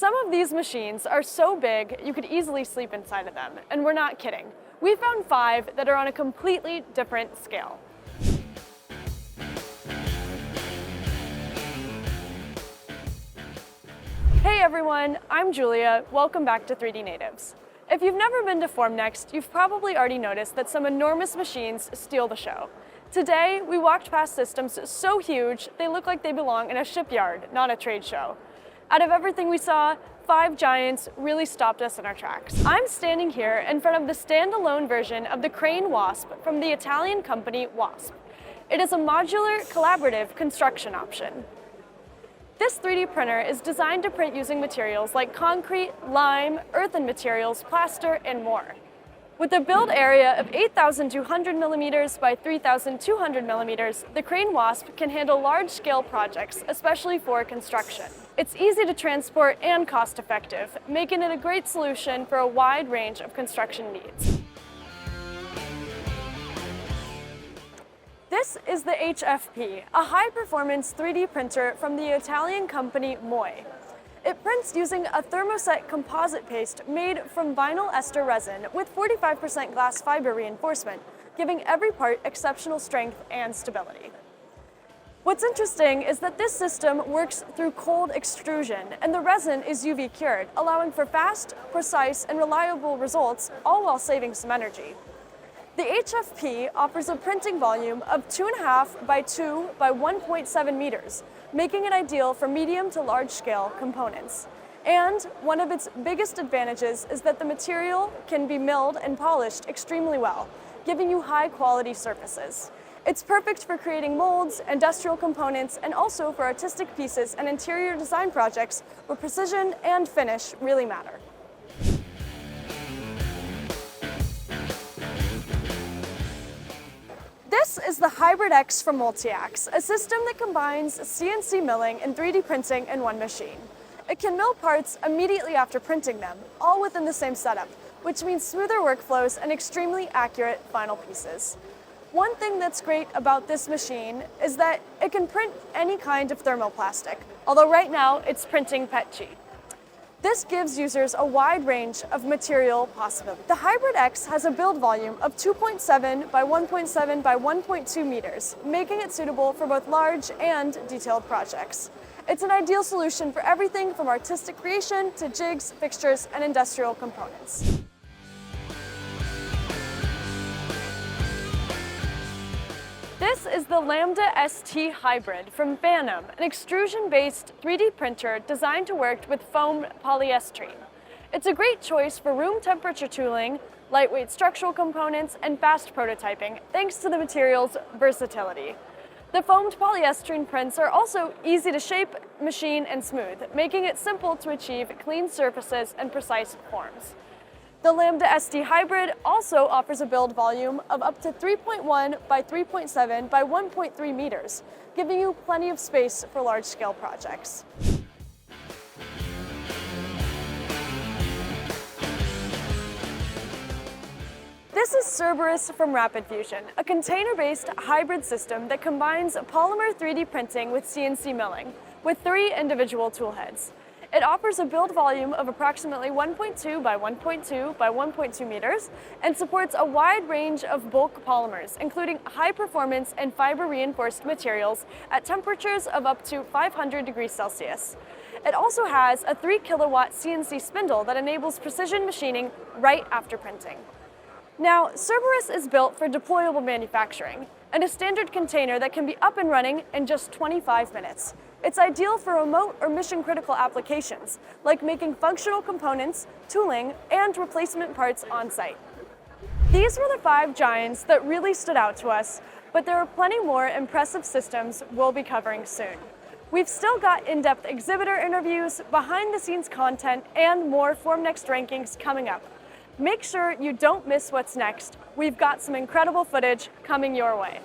Some of these machines are so big you could easily sleep inside of them, and we're not kidding. We found 5 that are on a completely different scale. Hey everyone, I'm Julia. Welcome back to 3D Natives. If you've never been to Formnext, you've probably already noticed that some enormous machines steal the show. Today, we walked past systems so huge, they look like they belong in a shipyard, not a trade show. Out of everything we saw, 5 giants really stopped us in our tracks. I'm standing here in front of the standalone version of the crane Wasp from the Italian company Wasp. It is a modular, collaborative construction option. This 3D printer is designed to print using materials like concrete, lime, earthen materials, plaster, and more. With a build area of 8,200 millimeters by 3,200 millimeters, the crane Wasp can handle large-scale projects, especially for construction. It's easy to transport and cost-effective, making it a great solution for a wide range of construction needs. This is the HFP, a high-performance 3D printer from the Italian company ByMoi. It prints using a thermoset composite paste made from vinyl ester resin with 45% glass fiber reinforcement, giving every part exceptional strength and stability. What's interesting is that this system works through cold extrusion, and the resin is UV cured, allowing for fast, precise, and reliable results, all while saving some energy. The HFP offers a printing volume of 2.5 by 2 by 1.7 meters, making it ideal for medium to large-scale components. And one of its biggest advantages is that the material can be milled and polished extremely well, giving you high-quality surfaces. It's perfect for creating molds, industrial components, and also for artistic pieces and interior design projects where precision and finish really matter. This is the Hybrid X from Multiax, a system that combines CNC milling and 3D printing in one machine. It can mill parts immediately after printing them, all within the same setup, which means smoother workflows and extremely accurate final pieces. One thing that's great about this machine is that it can print any kind of thermoplastic, although right now it's printing PETG. This gives users a wide range of material possibilities. The Hybrid X has a build volume of 2.7 by 1.7 by 1.2 meters, making it suitable for both large and detailed projects. It's an ideal solution for everything from artistic creation to jigs, fixtures, and industrial components. This is the Lambda ST Hybrid from Fantum, an extrusion-based 3D printer designed to work with foam polyester. It's a great choice for room temperature tooling, lightweight structural components, and fast prototyping, thanks to the material's versatility. The foamed polyester prints are also easy to shape, machine, and smooth, making it simple to achieve clean surfaces and precise forms. The Lambda ST Hybrid also offers a build volume of up to 3.1 by 3.7 by 1.3 meters, giving you plenty of space for large-scale projects. This is Cerberus from Rapid Fusion, a container-based hybrid system that combines polymer 3D printing with CNC milling, with 3 individual toolheads. It offers a build volume of approximately 1.2 by 1.2 by 1.2 meters and supports a wide range of bulk polymers, including high-performance and fiber-reinforced materials at temperatures of up to 500 degrees Celsius. It also has a 3 kilowatt CNC spindle that enables precision machining right after printing. Now, Cerberus is built for deployable manufacturing and a standard container that can be up and running in just 25 minutes. It's ideal for remote or mission-critical applications, like making functional components, tooling, and replacement parts on-site. These were the 5 giants that really stood out to us, but there are plenty more impressive systems we'll be covering soon. We've still got in-depth exhibitor interviews, behind-the-scenes content, and more Formnext rankings coming up. Make sure you don't miss what's next. We've got some incredible footage coming your way.